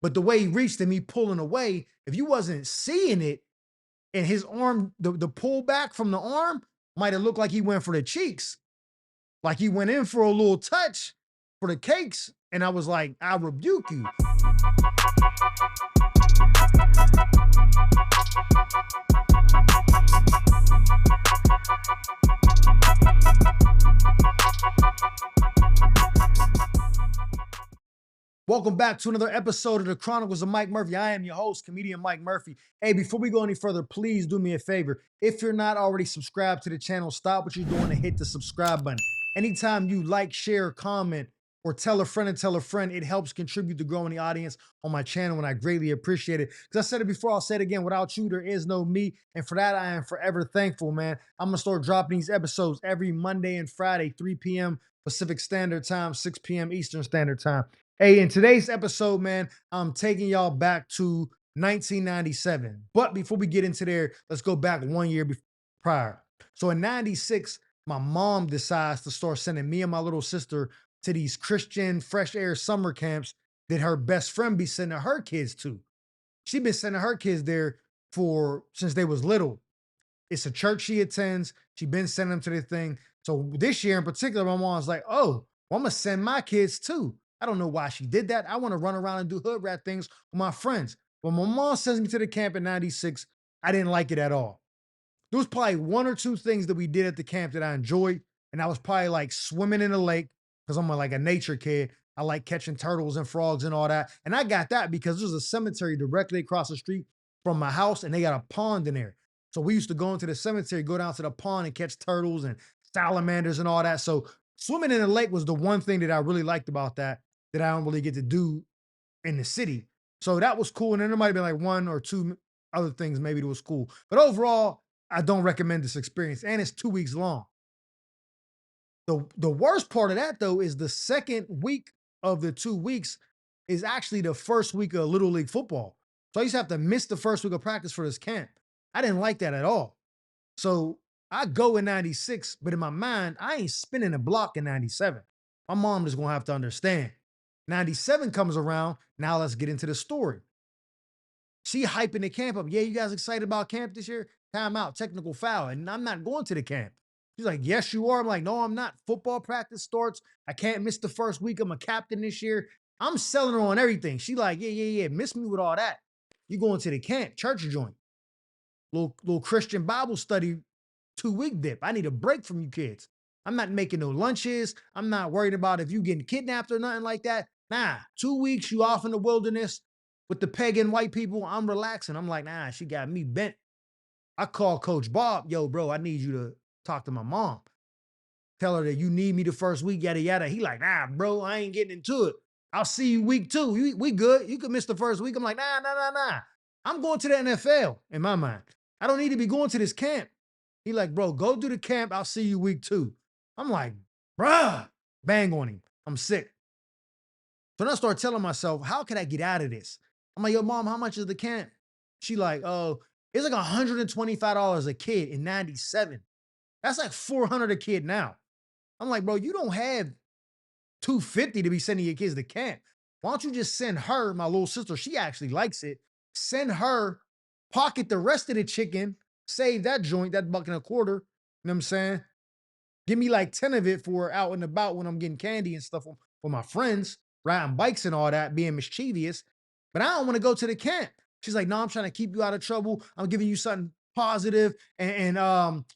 But the way he reached him, he pulling away. If you wasn't seeing it, and his arm, the pull back from the arm might have looked like he went for the cheeks, like he went in for a little touch for the cakes. And I was like, I rebuke you. Welcome back to another episode of the Chronicles of Mike Murphy. I am your host, comedian Mike Murphy. Hey, before we go any further, please do me a favor. If you're not already subscribed to the channel, stop what you're doing and hit the subscribe button. Anytime you like, share, comment, or tell a friend and tell a friend, it helps contribute to growing the audience on my channel, and I greatly appreciate it. Because I said it before, I'll say it again. Without you, there is no me. And for that, I am forever thankful, man. I'm going to start dropping these episodes every Monday and Friday, 3 p.m. Pacific Standard Time, 6 p.m. Eastern Standard Time. Hey, in today's episode, man, I'm taking y'all back to 1997. But before we get into there, let's go back 1 year prior. So in 96, my mom decides to start sending me and my little sister to these Christian fresh air summer camps that her best friend be sending her kids to. She been sending her kids there since they was little. It's a church she attends. She been sending them to the thing. So this year in particular, my mom's like, oh, well, I'm going to send my kids too. I don't know why she did that. I want to run around and do hood rat things with my friends. When my mom sends me to the camp in 96, I didn't like it at all. There was probably one or two things that we did at the camp that I enjoyed. And I was probably like swimming in the lake because I'm like a nature kid. I like catching turtles and frogs and all that. And I got that because there's a cemetery directly across the street from my house and they got a pond in there. So we used to go into the cemetery, go down to the pond and catch turtles and salamanders and all that. So swimming in the lake was the one thing that I really liked about that I don't really get to do in the city. So that was cool. And then there might have been like one or two other things maybe that was cool. But overall, I don't recommend this experience. And it's 2 weeks long. The worst part of that, though, is the second week of the 2 weeks is actually the first week of Little League football. So I used to have to miss the first week of practice for this camp. I didn't like that at all. So I go in 96, but in my mind, I ain't spinning the block in 97. My mom is going to have to understand. 97 comes around. Now let's get into the story. She hyping the camp up. Yeah, you guys excited about camp this year? Time out, technical foul. And I'm not going to the camp. She's like, yes, you are. I'm like, no, I'm not. Football practice starts. I can't miss the first week. I'm a captain this year. I'm selling her on everything. She like, yeah. Miss me with all that. You going to the camp, church joint. Little Christian Bible study 2 week dip. I need a break from you kids. I'm not making no lunches. I'm not worried about if you getting kidnapped or nothing like that. Nah, 2 weeks you off in the wilderness with the pagan white people. I'm relaxing. I'm like, nah, she got me bent. I call Coach Bob. Yo, bro, I need you to talk to my mom. Tell her that you need me the first week, yada, yada. He like, nah, bro, I ain't getting into it. I'll see you week 2. We good. You can miss the first week. I'm like, nah. I'm going to the NFL in my mind. I don't need to be going to this camp. He like, bro, go do the camp. I'll see you week 2. I'm like, bruh, bang on him. I'm sick. So then I start telling myself, how can I get out of this? I'm like, yo, mom, how much is the camp? She like, oh, it's like $125 a kid in 97. That's like $400 a kid now. I'm like, bro, you don't have $250 to be sending your kids to camp. Why don't you just send her, my little sister? She actually likes it. Send her, pocket the rest of the chicken, save that joint, that buck and a quarter. You know what I'm saying? Give me like 10 of it for out and about when I'm getting candy and stuff for my friends, riding bikes and all that, being mischievous. But I don't want to go to the camp. She's like, no, I'm trying to keep you out of trouble. I'm giving you something positive and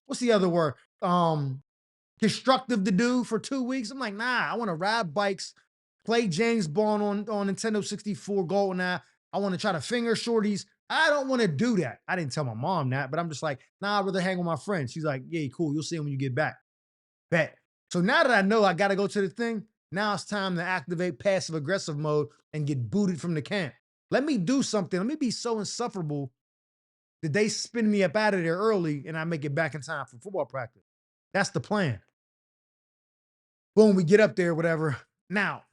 what's the other word? Constructive to do for 2 weeks. I'm like, nah, I want to ride bikes, play James Bond on Nintendo 64 GoldenEye. I want to try to finger shorties. I don't want to do that. I didn't tell my mom that, but I'm just like, nah, I'd rather hang with my friends. She's like, yeah, cool. You'll see him when you get back. Bet. So now that I know I got to go to the thing, now it's time to activate passive aggressive mode and get booted from the camp. Let me do something. Let me be so insufferable that they spin me up out of there early and I make it back in time for football practice. That's the plan. Boom, we get up there, whatever. Now,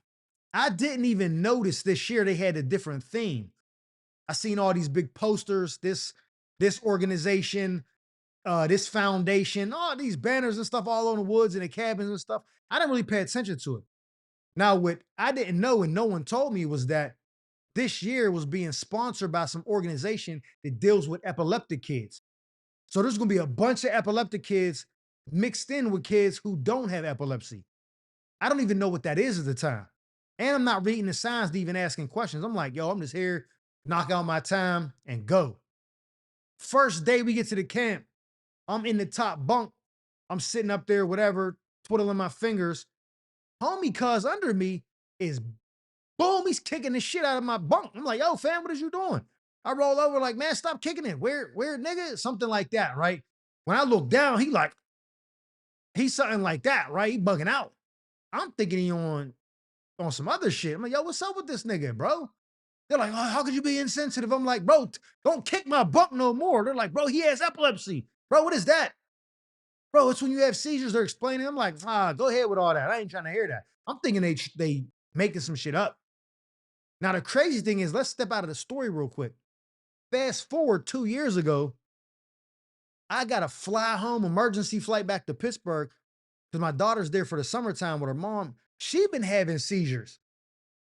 I didn't even notice this year they had a different theme. I seen all these big posters, this organization, this foundation, all these banners and stuff all on the woods and the cabins and stuff. I didn't really pay attention to it. Now, what I didn't know and no one told me was that this year was being sponsored by some organization that deals with epileptic kids. So there's gonna be a bunch of epileptic kids mixed in with kids who don't have epilepsy. I don't even know what that is at the time. And I'm not reading the signs to even asking questions. I'm like, yo, I'm just here, knock out my time and go. First day we get to the camp, I'm in the top bunk. I'm sitting up there, whatever, twiddling my fingers. Homie cuz under me is boom, he's kicking the shit out of my bunk. I'm like, yo, fam, what is you doing? I roll over like, man, stop kicking it. Where, nigga? Something like that, right? When I look down, he's something like that, right? He bugging out. I'm thinking he on some other shit. I'm like, yo, what's up with this nigga, bro? They're like, oh, how could you be insensitive? I'm like, bro, don't kick my bunk no more. They're like, bro, he has epilepsy. Bro, what is that? Bro, it's when you have seizures. They're explaining. I'm like, go ahead with all that. I ain't trying to hear that. I'm thinking they making some shit up. Now, the crazy thing is, let's step out of the story real quick. Fast forward 2 years ago, I got to fly home, emergency flight back to Pittsburgh because my daughter's there for the summertime with her mom. She been having seizures.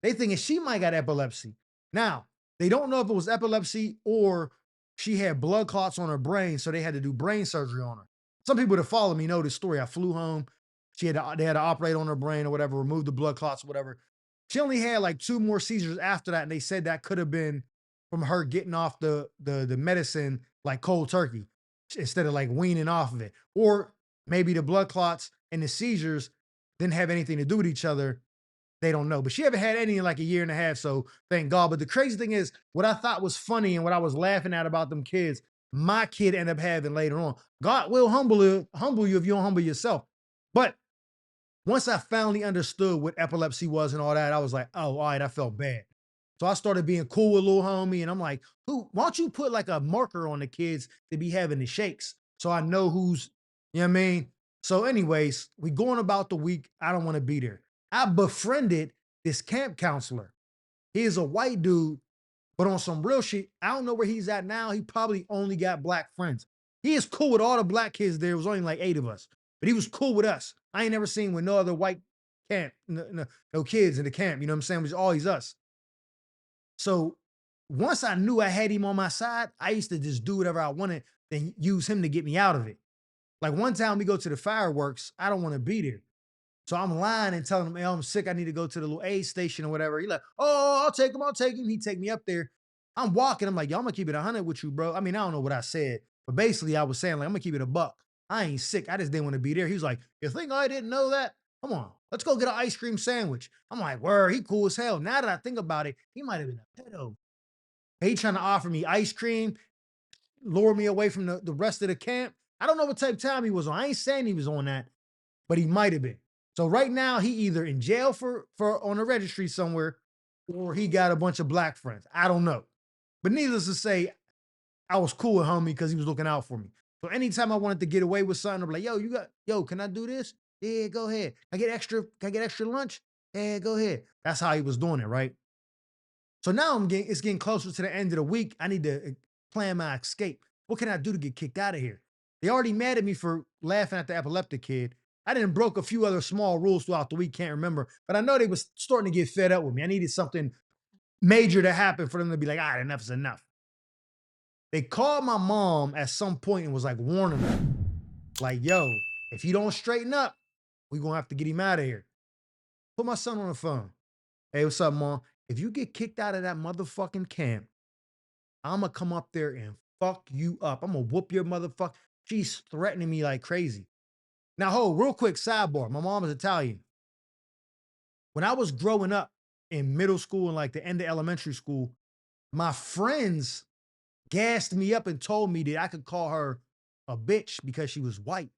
They thinking she might got epilepsy. Now, they don't know if it was epilepsy or she had blood clots on her brain, so they had to do brain surgery on her. Some people that follow me know this story. I flew home. They had to operate on her brain or whatever, remove the blood clots or whatever. She only had like 2 more seizures after that, and they said that could have been from her getting off the medicine like cold turkey instead of like weaning off of it. Or maybe the blood clots and the seizures didn't have anything to do with each other. They don't know. But she haven't had any in like a year and a half, so thank God. But the crazy thing is, what I thought was funny and what I was laughing at about them kids, my kid ended up having later on. God will humble you if you don't humble yourself. But once I finally understood what epilepsy was and all that, I was like, oh, all right, I felt bad. So I started being cool with little homie, and I'm like, why don't you put like a marker on the kids to be having the shakes so I know who's, you know what I mean? So, anyways, we going about the week. I don't want to be there. I befriended this camp counselor. He is a white dude, but on some real shit, I don't know where he's at now. He probably only got black friends. He is cool with all the black kids there. It was only like 8 of us, but he was cool with us. I ain't never seen with no other white camp, no kids in the camp. You know what I'm saying? It was always us. So once I knew I had him on my side, I used to just do whatever I wanted and use him to get me out of it. Like one time we go to the fireworks, I don't want to be there. So I'm lying and telling him, hey, I'm sick. I need to go to the little aid station or whatever. He like, oh, I'll take him. I'll take him. He take me up there. I'm walking. I'm like, yo, I'm gonna keep it 100 with you, bro. I mean, I don't know what I said, but basically I was saying like, I'm gonna keep it a buck. I ain't sick. I just didn't want to be there. He was like, you think I didn't know that? Come on, let's go get an ice cream sandwich. I'm like, word, he cool as hell. Now that I think about it, he might have been a pedo. He trying to offer me ice cream, lure me away from the rest of the camp. I don't know what type of time he was on. I ain't saying he was on that, but he might have been. So right now he either in jail for on a registry somewhere, or he got a bunch of black friends. I don't know. But needless to say, I was cool with homie because he was looking out for me. So anytime I wanted to get away with something, I'm like, yo, can I do this? Yeah, go ahead. Can I get extra lunch? Yeah, go ahead. That's how he was doing it, right? So now it's getting closer to the end of the week. I need to plan my escape. What can I do to get kicked out of here? They already mad at me for laughing at the epileptic kid. I didn't broke a few other small rules throughout the week, can't remember, but I know they was starting to get fed up with me. I needed something major to happen for them to be like, all right, enough is enough. They called my mom at some point and was like warning her, like, yo, if you don't straighten up, we gonna have to get him out of here. Put my son on the phone. Hey, what's up, mom? If you get kicked out of that motherfucking camp, I'm gonna come up there and fuck you up. I'm gonna whoop your motherfucker. She's threatening me like crazy. Now, hold, real quick sidebar. My mom is Italian. When I was growing up in middle school and like the end of elementary school, my friends gassed me up and told me that I could call her a bitch because she was white.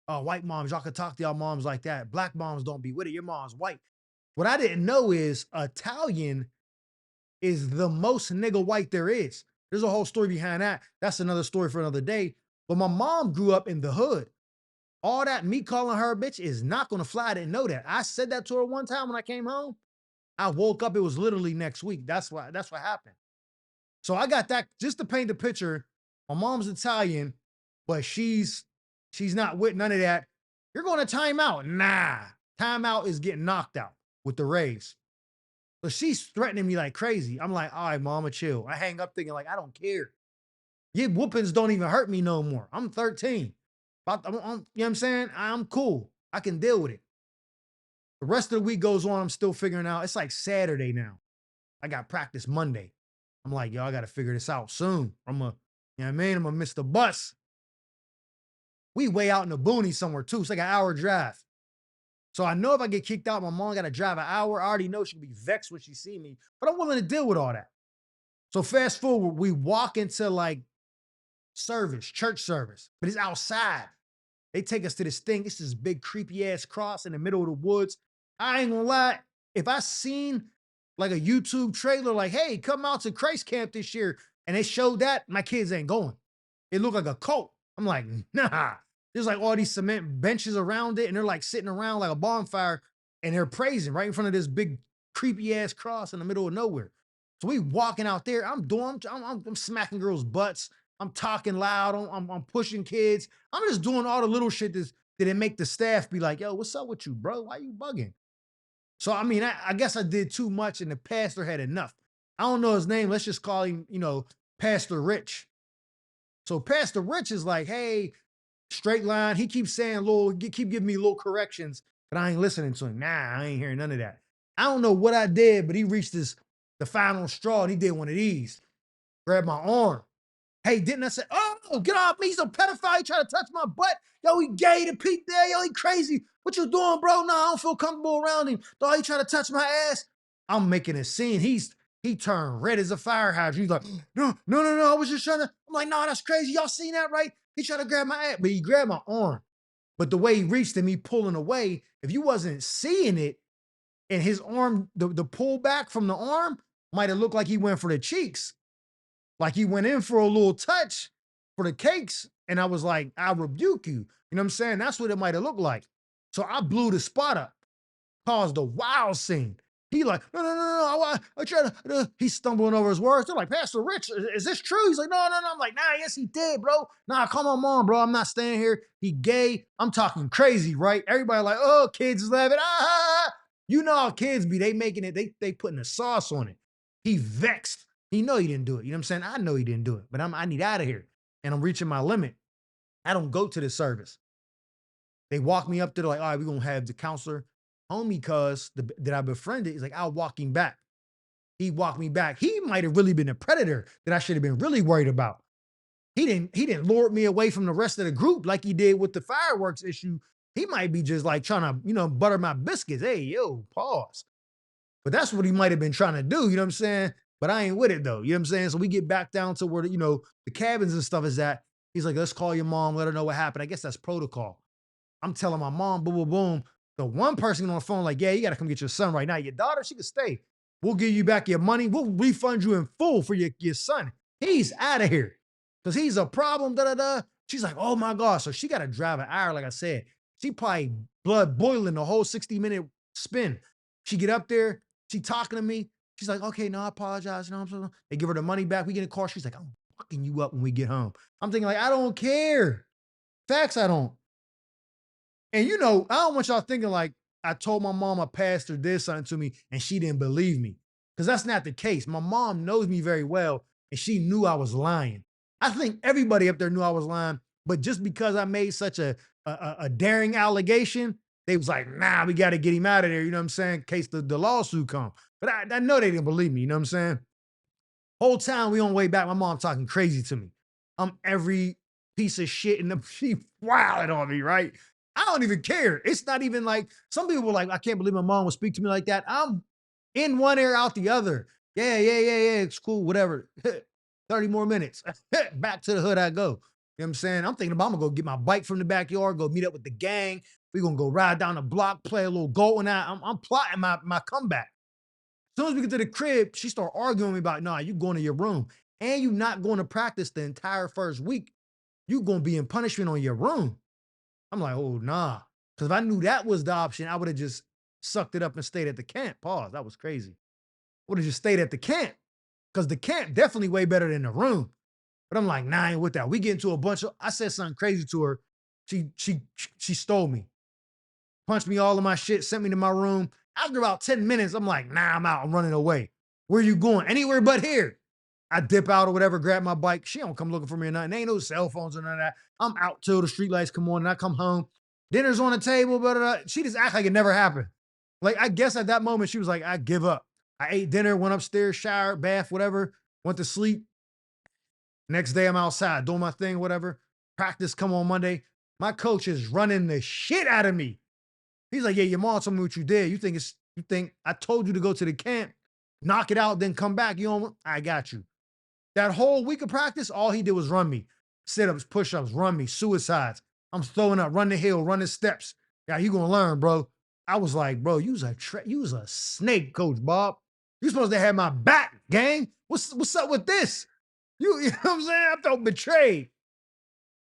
Oh, white moms, y'all could talk to y'all moms like that. Black moms don't be with it. Your mom's white. What I didn't know is Italian is the most nigga white there is. There's a whole story behind that. That's another story for another day. But my mom grew up in the hood. All that me calling her a bitch is not gonna fly. I didn't know that. I said that to her one time when I came home. I woke up, it was literally next week. That's what happened. So I got that just to paint the picture. My mom's Italian, but she's not with none of that. You're going to timeout. Nah. Timeout is getting knocked out with the Rays. So she's threatening me like crazy. I'm like, all right, mama, chill. I hang up thinking like, I don't care. Your whoopings don't even hurt me no more. I'm 13. You know what I'm saying? I'm cool. I can deal with it. The rest of the week goes on. I'm still figuring out. It's like Saturday now. I got practice Monday. I'm like, yo, I got to figure this out soon. You know what I mean? I'm going to miss the bus. We way out in the boonies somewhere too. It's like an hour drive. So I know if I get kicked out, my mom got to drive an hour. I already know she'll be vexed when she see me, but I'm willing to deal with all that. So fast forward, we walk into like church service, but it's outside. They take us to this thing. It's this big creepy ass cross in the middle of the woods. I ain't gonna lie. If I seen like a YouTube trailer, like, hey, come out to Christ Camp this year, and they showed that, my kids ain't going. It looked like a cult. I'm like, nah. There's like all these cement benches around it, and they're like sitting around like a bonfire, and they're praising right in front of this big creepy ass cross in the middle of nowhere. So we walking out there. I'm smacking girls' butts. I'm talking loud. I'm pushing kids. I'm just doing all the little shit that it make the staff be like, yo, what's up with you, bro? Why you bugging? So, I mean, I guess I did too much and the pastor had enough. I don't know his name. Let's just call him, Pastor Rich. So Pastor Rich is like, hey, straight line. He keeps saying keep giving me little corrections, but I ain't listening to him. Nah, I ain't hearing none of that. I don't know what I did, but he reached the final straw and he did one of these. Grabbed my arm. Hey, didn't I say, oh, get off me, he's a pedophile, he trying to touch my butt. Yo, he gay to Pete there, yo, he crazy. What you doing, bro? No, I don't feel comfortable around him. Dog, he trying to touch my ass. I'm making a scene. He turned red as a fire hydrant. He's like, no, I was just trying to. I'm like, no, that's crazy. Y'all seen that, right? He tried to grab my ass, but he grabbed my arm. But the way he reached him, he pulling away. If you wasn't seeing it, and his arm, the pullback from the arm might have looked like he went for the cheeks. Like he went in for a little touch for the cakes. And I was like, I rebuke you. You know what I'm saying? That's what it might have looked like. So I blew the spot up, caused a wild scene. He like, no, I try to, he's stumbling over his words. They're like, Pastor Rich, is this true? He's like, no. I'm like, nah, yes, he did, bro. Nah, call my mom, bro. I'm not staying here. He gay. I'm talking crazy, right? Everybody like, oh, kids is laughing. Ah. You know how kids be, they making it, they putting a sauce on it. He vexed. He know he didn't do it. You know what I'm saying? I know he didn't do it, but I need out of here. And I'm reaching my limit. I don't go to the service. They walk me up there like, all right, we're going to have the counselor. Homie cuz that I befriended, he's like, I'll walk him back. He walked me back. He might have really been a predator that I should have been really worried about. He didn't lure me away from the rest of the group like he did with the fireworks issue. He might be just like trying to, butter my biscuits. Hey, yo, pause. But that's what he might have been trying to do, you know what I'm saying? But I ain't with it though, you know what I'm saying? So we get back down to where, the cabins and stuff is at. He's like, let's call your mom, let her know what happened. I guess that's protocol. I'm telling my mom, boom, boom, boom. The one person on the phone, like, yeah, you got to come get your son right now. Your daughter, she can stay. We'll give you back your money. We'll refund you in full for your son. He's out of here because he's a problem, da-da-da. She's like, oh my God. So she got to drive an hour, like I said. She probably blood boiling the whole 60-minute spin. She get up there. She talking to me. She's like, okay, no, I apologize. They give her the money back. We get in the car. She's like, I'm fucking you up when we get home. I'm thinking like, I don't care. Facts, I don't. And I don't want y'all thinking like I told my mom a pastor did something to me and she didn't believe me. Because that's not the case. My mom knows me very well and she knew I was lying. I think everybody up there knew I was lying, but just because I made such a daring allegation, they was like, nah, we got to get him out of there, you know what I'm saying, in case the lawsuit come. But I know they didn't believe me, you know what I'm saying? Whole time we on the way back, my mom talking crazy to me. I'm every piece of shit and she wilding on me, right? I don't even care. It's not even like, some people were like, I can't believe my mom would speak to me like that. I'm in one ear, out the other. Yeah. It's cool, whatever. 30 more minutes. Back to the hood I go. You know what I'm saying? I'm thinking about, I'm gonna go get my bike from the backyard, go meet up with the gang. We're gonna go ride down the block, play a little GoldenEye. I'm plotting my comeback. As soon as we get to the crib, she start arguing with me about, nah, you going to your room. And you not going to practice the entire first week. You gonna be in punishment on your room. I'm like, oh, nah. Because if I knew that was the option, I would have just sucked it up and stayed at the camp. Pause. That was crazy. I would have just stayed at the camp. Because the camp definitely way better than the room. But I'm like, nah, I ain't with that. We get into a bunch of, I said something crazy to her. She stole me. Punched me all of my shit, sent me to my room. After about 10 minutes, I'm like, nah, I'm out. I'm running away. Where you going? Anywhere but here. I dip out or whatever, grab my bike. She don't come looking for me or nothing. Ain't no cell phones or none of that. I'm out till the street lights come on and I come home. Dinner's on the table, but she just act like it never happened. Like, I guess at that moment, she was like, I give up. I ate dinner, went upstairs, showered, bath, whatever, went to sleep. Next day, I'm outside doing my thing, whatever. Practice come on Monday. My coach is running the shit out of me. He's like, yeah, your mom told me what you did. You think I told you to go to the camp, knock it out, then come back. You don't, I got you. That whole week of practice, all he did was run me. Sit-ups, push-ups, run me, suicides. I'm throwing up, run the hill, run the steps. Yeah, you gonna learn, bro. I was like, bro, you was a snake, Coach Bob. You supposed to have my back, gang. What's up with this? You know what I'm saying? I felt betrayed.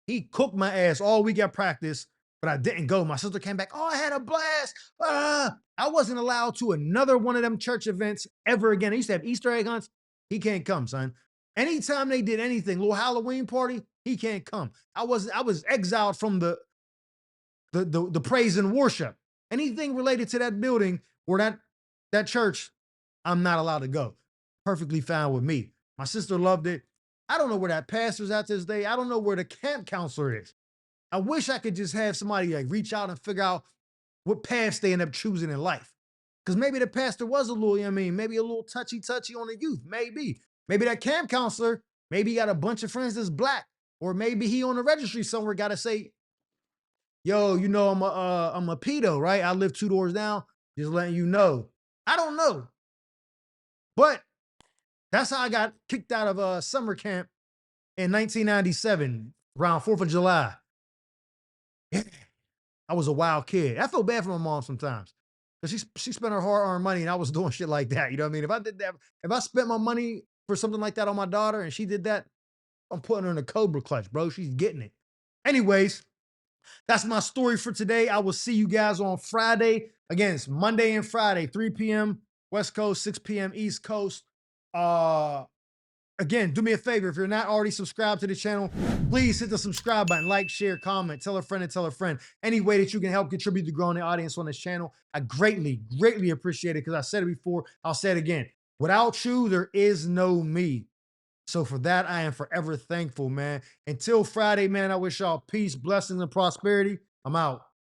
He cooked my ass all week at practice, but I didn't go. My sister came back. Oh, I had a blast. I wasn't allowed to another one of them church events ever again. They used to have Easter egg hunts. He can't come, son. Anytime they did anything, little Halloween party, he can't come. I was exiled from the praise and worship. Anything related to that building or that church, I'm not allowed to go. Perfectly fine with me. My sister loved it. I don't know where that pastor's at this day. I don't know where the camp counselor is. I wish I could just have somebody like reach out and figure out what paths they end up choosing in life. Because maybe the pastor was a little, maybe a little touchy on the youth. Maybe. Maybe that camp counselor, maybe he got a bunch of friends that's black. Or maybe he on the registry somewhere got to say, yo, I'm a pedo, right? I live 2 doors down. Just letting you know. I don't know. But that's how I got kicked out of summer camp in 1997, around 4th of July. Yeah, I was a wild kid. I feel bad for my mom sometimes because she spent her hard-earned money and I was doing shit like that. You know what I mean? If I did that, if I spent my money for something like that on my daughter and she did that, I'm putting her in a cobra clutch, bro. She's getting it. Anyways, that's my story for today. I will see you guys on Friday. Again, it's Monday and Friday, 3 p.m. West Coast, 6 p.m. East Coast. Again, do me a favor. If you're not already subscribed to the channel, please hit the subscribe button, like, share, comment, tell a friend and tell a friend. Any way that you can help contribute to growing the audience on this channel, I greatly, greatly appreciate it because I said it before. I'll say it again. Without you, there is no me. So for that, I am forever thankful, man. Until Friday, man, I wish y'all peace, blessings, and prosperity. I'm out.